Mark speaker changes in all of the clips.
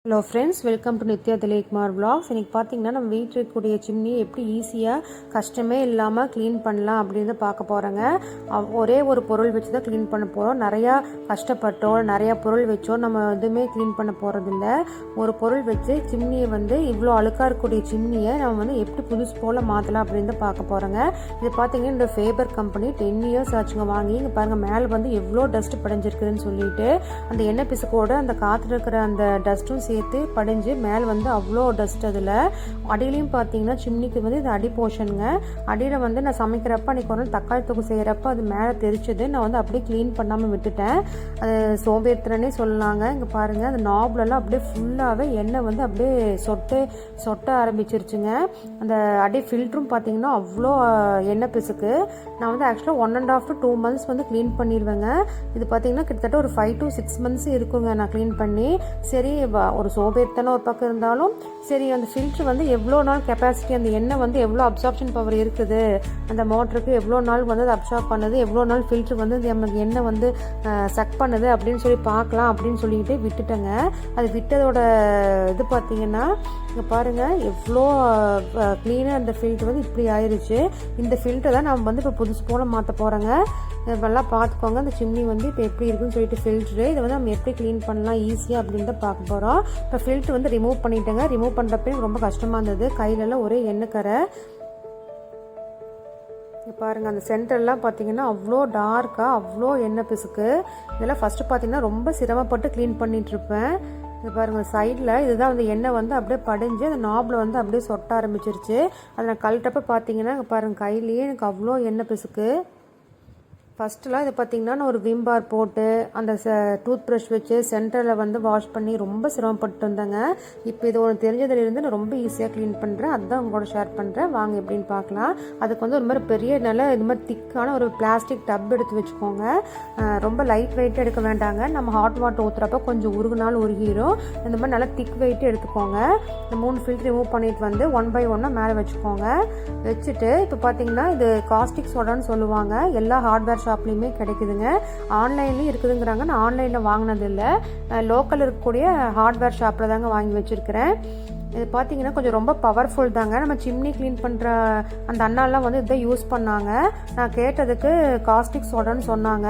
Speaker 1: Hello friends, welcome to Nithya திலீக்மார் vlogs. இன்றைக்கி பார்த்தீங்கன்னா நம்ம வீட்டில் இருக்கக்கூடிய சிம்னியை எப்படி ஈஸியாக கஷ்டமே இல்லாமல் க்ளீன் பண்ணலாம் அப்படின்னு பார்க்க போகிறோங்க. ஒரே ஒரு பொருள் வச்சு தான் க்ளீன் பண்ண போகிறோம். நிறையா கஷ்டப்பட்டோ நிறையா பொருள் வச்சோ நம்ம எதுவுமே க்ளீன் பண்ண போகிறதில்ல. ஒரு பொருள் வச்சு சிம்னியை இவ்வளோ அழுக்காக இருக்கக்கூடிய சிம்னியை நம்ம எப்படி புதுசு போல் மாற்றலாம் அப்படின்னு தான் பார்க்க போகிறோங்க. இது பார்த்தீங்கன்னா இந்த ஃபேபர் கம்பெனி 10 years ஆச்சுங்க வாங்கி. இங்கே பாருங்கள் மேலே எவ்வளோ டஸ்ட் படிஞ்சிருக்குதுன்னு சொல்லிட்டு அந்த எண்ணெய் பிசுக்கோடு அந்த காற்றுல இருக்கிற அந்த டஸ்ட்டும் சேர்த்து படிஞ்சு மேலே அவ்வளோ டஸ்ட். அதில் அடியிலையும் பார்த்தீங்கன்னா சிம்னிக்கு இது அடி போர்ஷனுங்க. அடியில் நான் சமைக்கிறப்ப அன்றைக்கி ஒரு நாள் தக்காளி தொக்கு செய்கிறப்ப அது மேலே தெரிச்சது. நான் அப்படியே க்ளீன் பண்ணாமல் விட்டுட்டேன். அது சோம்பேறித்தனே சொல்லலாங்க. இங்கே பாருங்கள், அந்த நாப்லெல்லாம் அப்படியே ஃபுல்லாகவே எண்ணெய் அப்படியே சொட்ட ஆரம்பிச்சிருச்சுங்க. அந்த அடி ஃபில்ட்ரும் பார்த்தீங்கன்னா அவ்வளோ எண்ணெய் பிசுக்கு. நான் ஆக்சுவலாக 1.5 to 2 months க்ளீன் பண்ணிடுவேங்க. இது பார்த்தீங்கன்னா கிட்டத்தட்ட ஒரு 5 to 6 months இருக்குங்க நான் க்ளீன் பண்ணி. சரி, ஒரு சோம்பேறித்தனம் ஒரு பக்கம் இருந்தாலும் சரி, அந்த ஃபில்ட்ரு எவ்வளோ நாள் கெப்பாசிட்டி, அந்த எண்ணெய் எவ்வளோ அப்சார்ப்ஷன் பவர் இருக்குது, அந்த மோட்டருக்கு எவ்வளோ நாள் அது அப்சார்ப் பண்ணுது, எவ்வளோ நாள் ஃபில்ட்ரு நமக்கு எண்ணெய் சக் பண்ணுது அப்படின்னு சொல்லி பார்க்கலாம் அப்படின்னு சொல்லிக்கிட்டு விட்டுட்டேங்க. அது விட்டதோட இது பார்த்தீங்கன்னா இங்கே பாருங்கள் எவ்வளோ க்ளீனாக அந்த ஃபில்ட்ரு இப்படி ஆயிடுச்சு. இந்த ஃபில்ட்ரை தான் நம்ம இப்போ புதுசு போல் மாற்ற போகிறோங்க. இதெல்லாம் பார்த்துக்கோங்க. அந்த சிம்னி இப்போ எப்படி இருக்குன்னு சொல்லிட்டு ஃபில்ட்ரு இதை நம்ம எப்படி க்ளீன் பண்ணலாம் ஈஸியாக அப்படின்னு தான் பார்க்க போகிறோம். இப்போ ஃபில்ட்ரு ரிமூவ் பண்ணிட்டேங்க. ரிமூவ் பண்ணுறப்ப ரொம்ப கஷ்டமாக இருந்தது. கையிலலாம் ஒரே எண்ணெய் கரை. பாருங்கள், அந்த சென்டர்லாம் பார்த்தீங்கன்னா அவ்வளோ டார்க்காக அவ்வளோ எண்ணெய் பிசுக்கு. இதெல்லாம் ஃபஸ்ட்டு பார்த்தீங்கன்னா ரொம்ப சிரமப்பட்டு க்ளீன் பண்ணிகிட்ருப்பேன். இது பாருங்கள், சைடில் இதுதான் எண்ணெய் அப்படியே படிஞ்சு அந்த நாபில் அப்படியே சொட்ட ஆரம்பிச்சிருச்சு. அதை நான் கழட்டப்ப பார்த்தீங்கன்னா பாருங்கள், கையிலேயே எனக்கு அவ்வளோ எண்ணெய் பிசுக்கு. ஃபஸ்ட்டுலாம் இது பார்த்திங்கன்னா நான் ஒரு விம் பார் போட்டு அந்த டூத் ப்ரஷ் வச்சு சென்டரில் வாஷ் பண்ணி ரொம்ப சிரமப்பட்டு வந்தேங்க. இப்போ இது ஒன்று தெரிஞ்சதுலேருந்து நான் ரொம்ப ஈஸியாக க்ளீன் பண்ணுறேன். அதுதான் உங்களோட ஷேர் பண்ணுறேன். வாங்க எப்படின்னு பார்க்கலாம். அதுக்கு ஒரு மாதிரி பெரிய இது மாதிரி திக்கான ஒரு பிளாஸ்டிக் டப் எடுத்து வச்சுக்கோங்க. ரொம்ப லைட் வெயிட்டாக எடுக்க வேண்டாங்க. நம்ம ஹாட் வாட்டர் ஊற்றுறப்ப கொஞ்சம் உருகுனாலும் உருகிடும். இந்த மாதிரி நல்லா திக் வெயிட்டு எடுத்துக்கோங்க. இந்த 3 ஃபில்ட்ரு ரிமூவ் பண்ணிட்டு 1 by 1 மேலே வச்சுக்கோங்க. வச்சுட்டு இப்போ பார்த்தீங்கன்னா இது காஸ்டிக் சோடான்னு சொல்லுவாங்க. எல்லா ஹார்ட்வேர் ஷாப்லேயுமே கிடைக்குதுங்க. ஆன்லைன்லேயும் இருக்குதுங்கிறாங்க. நான் ஆன்லைனில் வாங்கினதில்லை. லோக்கல் இருக்கக்கூடிய ஹார்ட்வேர் ஷாப்பில் தாங்க வாங்கி வச்சுருக்கிறேன். இது பார்த்தீங்கன்னா கொஞ்சம் ரொம்ப பவர்ஃபுல் தாங்க. நம்ம சிம்னி க்ளீன் பண்ணுற அந்த அண்ணாலாம் இதை யூஸ் பண்ணாங்க. நான் கேட்டதுக்கு காஸ்டிக் சோடான்னு சொன்னாங்க.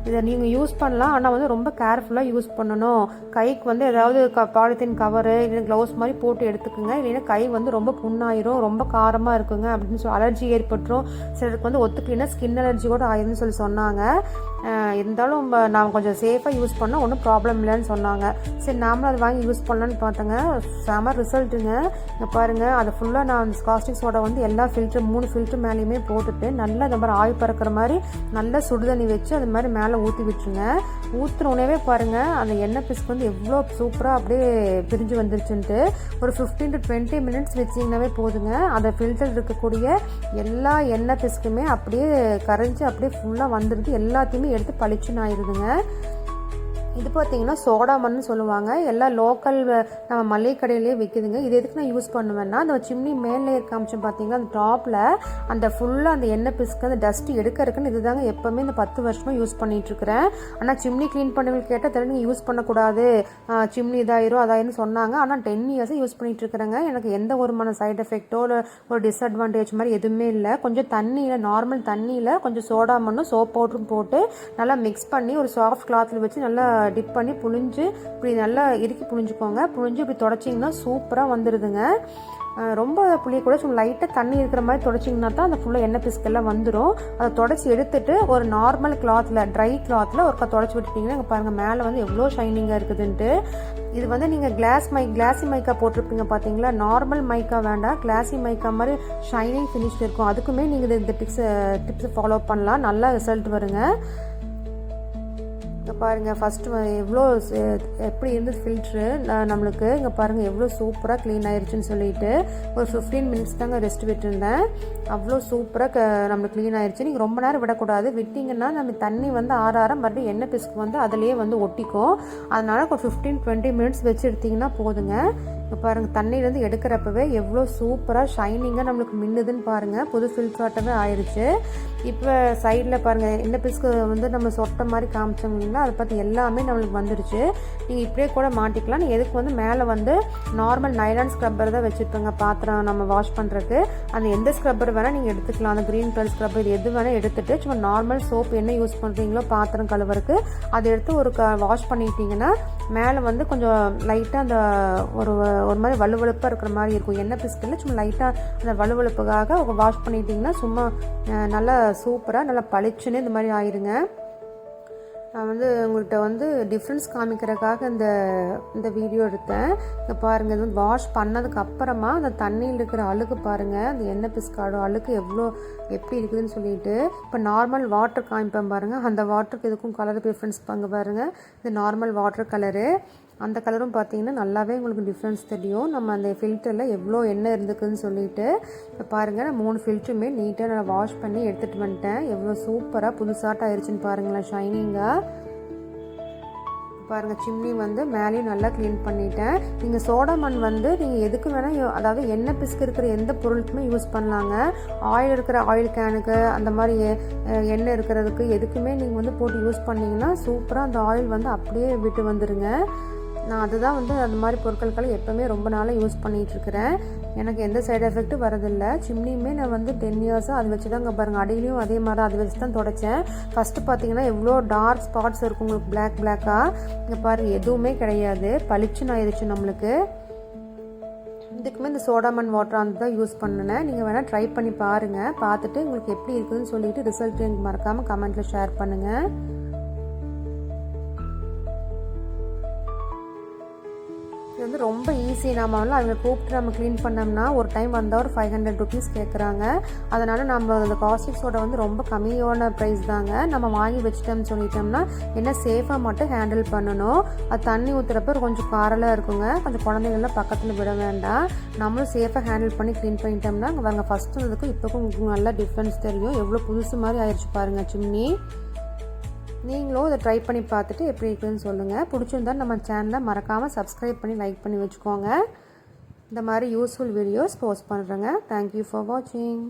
Speaker 1: இதை நீங்கள் யூஸ் பண்ணலாம், ஆனால் ரொம்ப கேர்ஃபுல்லாக யூஸ் பண்ணணும். கைக்கு ஏதாவது பாலித்தீன் கவரு இல்லை க்ளவுஸ் மாதிரி போட்டு எடுத்துக்குங்க. இல்லைன்னா கை ரொம்ப புண்ணாயிரும், ரொம்ப காரமாக இருக்குங்க அப்படின்னு சொல்லி அலர்ஜி ஏற்பட்டுரும். சிலருக்கு ஒத்துக்கலைன்னா ஸ்கின் அலர்ஜி கூட ஆயிருன்னு சொல்லி சொன்னாங்க. இருந்தாலும் நான் கொஞ்சம் சேஃபாக யூஸ் பண்ணால் ஒன்றும் ப்ராப்ளம் இல்லைன்னு சொன்னாங்க. சரி, நாமளும் அதை வாங்கி யூஸ் பண்ணலான்னு பார்த்தேங்க. செம ரிசல்ட்டுங்க. இங்கே பாருங்கள், அதை ஃபுல்லாக நான் காஸ்டிக் சோடா எல்லா ஃபில்ட்ரு 3 ஃபில்ட்ரு மேலேயுமே போட்டுட்டு நல்லா இந்த மாதிரி ஆயில் பறக்கிற மாதிரி நல்லா சுடுதண்ணி வச்சு அது மாதிரி மேலே ஊற்றி விட்டுருங்க. ஊற்றுனோடனே பாருங்கள் அந்த எண்ணெய் பிசுக்கு எவ்வளோ சூப்பராக அப்படியே பிரிஞ்சு வந்துருச்சுன்ட்டு. ஒரு 15 to 20 minutes வச்சிங்கன்னாவே போதுங்க. அந்த ஃபில்டர் இருக்கக்கூடிய எல்லா எண்ணெய் பிசுக்குமே அப்படியே கரைஞ்சி அப்படியே ஃபுல்லாக வந்துடுது. எல்லாத்தையுமே எடுத்து பளிச்சுன்னு ஆயிடுதுங்க. இது பார்த்தீங்கன்னா சோடா மண்ணு சொல்லுவாங்க. எல்லாம் லோக்கல் நம்ம மளிகை கடையிலேயே விற்குதுங்க. இது எதுக்கு நான் யூஸ் பண்ணுவேன்னா, அந்த சிம்னி மேலே காமிச்சோம் பார்த்தீங்கன்னா அந்த டாப்பில் அந்த ஃபுல்லாக அந்த எண்ணெய் பிசுக்கு அந்த டஸ்ட்டு எடுக்கிறதுக்குன்னு இதுதாங்க எப்போவுமே இந்த 10 வருஷமாக யூஸ் பண்ணிகிட்ருக்கிறேன். ஆனால் சிம்னி க்ளீன் பண்ணவங்களுக்கு கேட்டால் தெரியும் நீங்கள் யூஸ் பண்ணக்கூடாது, சிம்னி இதாயிரும் அதாயிரும் சொன்னாங்க. ஆனால் 10 years யூஸ் பண்ணிகிட்ருக்குறேங்க. எனக்கு எந்த ஒரு சைட் எஃபெக்டோ இல்லை ஒரு டிஸ்அட்வான்டேஜ் மாதிரி எதுவுமே இல்லை. கொஞ்சம் தண்ணியில், நார்மல் தண்ணியில் கொஞ்சம் சோடா மண்ணும் சோப் பவுடரும் போட்டு நல்லா மிக்ஸ் பண்ணி ஒரு சாஃப்ட் கிளாத்தில் வச்சு நல்லா டிப் பண்ணி புழிஞ்சு இப்படி நல்லா இறுக்கி புழிஞ்சுக்கோங்க. புழிஞ்சு இப்படி தொடச்சிங்கன்னா சூப்பராக வந்துடுதுங்க. ரொம்ப புளியக்கூட சும்மா லைட்டாக தண்ணி இருக்கிற மாதிரி தொடச்சிங்கன்னா தான் அந்த ஃபுல்லாக எண்ணெய் பிசுக்கெல்லாம் வந்துடும். அதை தொடச்சி எடுத்துட்டு ஒரு நார்மல் கிளாத்தில், ட்ரை கிளாத்தில் ஒருக்கா தொடச்சி விட்டுட்டிங்கன்னா இங்கே பாருங்கள் மேலே எவ்வளோ ஷைனிங்காக இருக்குதுன்ட்டு. இது நீங்கள் கிளாஸி மைக்கா போட்டிருப்பீங்க பார்த்தீங்களா, நார்மல் மைக்கா வேண்டாம், கிளாஸி மைக்கா மாதிரி ஷைனிங் ஃபினிஷ் இருக்கும். அதுக்குமே நீங்கள் இந்த டிப்ஸ் ஃபாலோ பண்ணலாம். நல்லா ரிசல்ட் வருங்க. இங்கே பாருங்கள், ஃபஸ்ட்டு எவ்வளோ எப்படி இருந்தது ஃபில்ட்ரு நம்மளுக்கு. இங்கே பாருங்கள் எவ்வளோ சூப்பராக க்ளீன் ஆயிடுச்சுன்னு சொல்லிட்டு ஒரு 15 minutes தாங்க ரெஸ்ட் விட்டுருந்தேன். அவ்வளோ சூப்பராக நம்மளுக்கு க்ளீன் ஆயிடுச்சு. நீங்கள் ரொம்ப நேரம் விடக்கூடாது. விட்டிங்கன்னா நம்ம தண்ணி ஆற மறுபடியும் எண்ணெய் பிசுக்கு அதிலேயே ஒட்டிக்கும். அதனால் ஒரு 15-20 minutes வச்சு எடுத்திங்கன்னா போதுங்க. இப்போ பாருங்கள் தண்ணியிலேருந்து எடுக்கிறப்பவே எவ்வளோ சூப்பராக ஷைனிங்காக நம்மளுக்கு மின்னுதுன்னு பாருங்கள். புது ஃபில்ட்ராட்டவே ஆயிடுச்சு. இப்போ சைடில் பாருங்கள் என்ன பிஸ்கு வந்து நம்ம சொட்ட மாதிரி காமிச்சோம் இல்லைங்களா, அதை பார்த்து எல்லாமே நம்மளுக்கு வந்துடுச்சு. நீங்கள் இப்படியே கூட மாட்டிக்கலாம். நீங்கள் எதுக்கு வந்து மேலே வந்து நார்மல் நைலான் ஸ்க்ரப்பர் தான் வச்சுருப்பேங்க பாத்திரம் நம்ம வாஷ் பண்ணுறதுக்கு. அந்த எந்த ஸ்க்ரப்பர் வேணால் நீங்கள் எடுத்துக்கலாம். அந்த க்ரீன் கலர் ஸ்க்ரப்பர் இது எது வேணால் எடுத்துகிட்டு சும்மா நார்மல் சோப் என்ன யூஸ் பண்ணுறீங்களோ பாத்திரம் கழுவுறதுக்கு அதை எடுத்து ஒரு வாஷ் பண்ணிட்டீங்கன்னா மேலே வந்து கொஞ்சம் லைட்டாக அந்த ஒரு மாதிரி வலுவழுப்பாக இருக்கிற மாதிரி இருக்கும். எண்ணெய் பிஸ்கில் சும்மா லைட்டாக அந்த வலுவழுப்புக்காக வாஷ் பண்ணிட்டீங்கன்னா சும்மா நல்லா சூப்பராக நல்லா பளிச்சுன்னு இந்த மாதிரி ஆயிருங்க. நான் வந்து உங்கள்கிட்ட வந்து டிஃப்ரென்ஸ் காமிக்கிறதுக்காக இந்த வீடியோ எடுத்தேன். இங்கே பாருங்கள், இது வந்து வாஷ் பண்ணதுக்கு அப்புறமா அந்த தண்ணியில் இருக்கிற அழுக்கு பாருங்கள், அந்த எண்ணெய் பிஸ்காடோ அழுக்கு எப்படி இருக்குதுன்னு சொல்லிட்டு. இப்போ நார்மல் வாட்டர் காமிப்பேன் பாருங்கள், அந்த வாட்டருக்கு இதுக்கும் கலர் டிஃப்ரென்ஸ் பாருங்கள். இது நார்மல் வாட்டர் கலரு, அந்த கலரும் பார்த்தீங்கன்னா நல்லாவே உங்களுக்கு டிஃப்ரென்ஸ் தெரியும். நம்ம அந்த ஃபில்டரில் எவ்வளோ எண்ணெய் இருந்துக்குதுன்னு சொல்லிட்டு. இப்போ பாருங்கள், நான் 3 ஃபில்டருமே நீட்டாக நான் வாஷ் பண்ணி எடுத்துகிட்டு வந்துட்டேன். எவ்வளோ சூப்பராக புதுசாட்ட ஆயிடுச்சுன்னு பாருங்களேன், ஷைனிங்காக. பாருங்கள், சிம்னி வந்து மேலேயும் நல்லா க்ளீன் பண்ணிட்டேன். நீங்கள் சோடா மண் வந்து நீங்கள் எதுக்கு வேணால், அதாவது எண்ணெய் பிஸ்கு இருக்கிற எந்த பொருளுக்குமே யூஸ் பண்ணலாங்க. ஆயில் இருக்கிற ஆயில் கேனுக்கு, அந்த மாதிரி எண்ணெய் இருக்கிறதுக்கு எதுக்குமே நீங்கள் வந்து போட்டு யூஸ் பண்ணிங்கன்னா சூப்பராக அந்த ஆயில் வந்து அப்படியே விட்டு வந்துடுங்க. நான் அதுதான் வந்து அந்த மாதிரி பொருட்களுக்கெல்லாம் எப்போவுமே ரொம்ப நாளாக யூஸ் பண்ணிகிட்ருக்கிறேன். எனக்கு எந்த சைடு எஃபெக்ட்டும் வரதில்லை. சிம்னியுமே நான் வந்து 10 இயர்ஸாக அது வச்சு தான், இங்கே பாருங்கள் அடியிலையும் அதே மாதிரி அதை வச்சு தான் தொடச்சேன். ஃபஸ்ட்டு பார்த்தீங்கன்னா எவ்வளோ டார்க் ஸ்பாட்ஸ் இருக்கும் உங்களுக்கு, பிளாக்காக. இங்கே பாருங்கள் எதுவுமே கிடையாது, பளிச்சுன்னு ஆயிடுச்சு நம்மளுக்கு. இதுக்குமே இந்த சோடாமன் வாட்டர் அந்த தான் யூஸ் பண்ணினேன். நீங்கள் வேணால் ட்ரை பண்ணி பாருங்கள். பார்த்துட்டு உங்களுக்கு எப்படி இருக்குதுன்னு சொல்லிவிட்டு ரிசல்ட் எனக்கு மறக்காமல் கமெண்ட்டில் ஷேர் பண்ணுங்கள். இது வந்து ரொம்ப ஈஸி. நம்ம வந்து அவங்க கூப்பிட்டு நம்ம க்ளீன் பண்ணோம்னா ஒரு டைம் வந்தால் ஒரு 500 rupees கேட்குறாங்க. அதனால் நம்ம அந்த காஸ்டிக் சோடா வந்து ரொம்ப கம்மியான ப்ரைஸ் தாங்க. நம்ம வாங்கி வச்சிட்டோம்னு சொல்லிட்டோம்னா என்ன சேஃபாக மட்டும் ஹேண்டில் பண்ணணும். அது தண்ணி ஊற்றுறப்ப கொஞ்சம் காரலாக இருக்குங்க. கொஞ்சம் குழந்தைங்கள்லாம் பக்கத்தில் விட வேண்டாம். நம்மளும் சேஃபாக ஹேண்டில் பண்ணி க்ளீன் பண்ணிட்டோம்னா அங்கே வாங்க ஃபஸ்ட்டு இதுக்கும் இப்போக்கும் உங்களுக்கு நல்லா டிஃப்ரென்ஸ் தெரியும். எவ்வளோ புதுசு மாதிரி ஆயிடுச்சு பாருங்கள் சிம்னி. நீங்களும் இதை ட்ரை பண்ணி பார்த்துட்டு எப்படி இருக்குதுன்னு சொல்லுங்கள். பிடிச்சிருந்தா நம்ம சேனலை மறக்காமல் சப்ஸ்கிரைப் பண்ணி லைக் பண்ணி வச்சுக்கோங்க. இந்த மாதிரி யூஸ்ஃபுல் வீடியோஸ் போஸ்ட் பண்ணுறேங்க. தேங்க்யூ ஃபார் வாட்சிங்.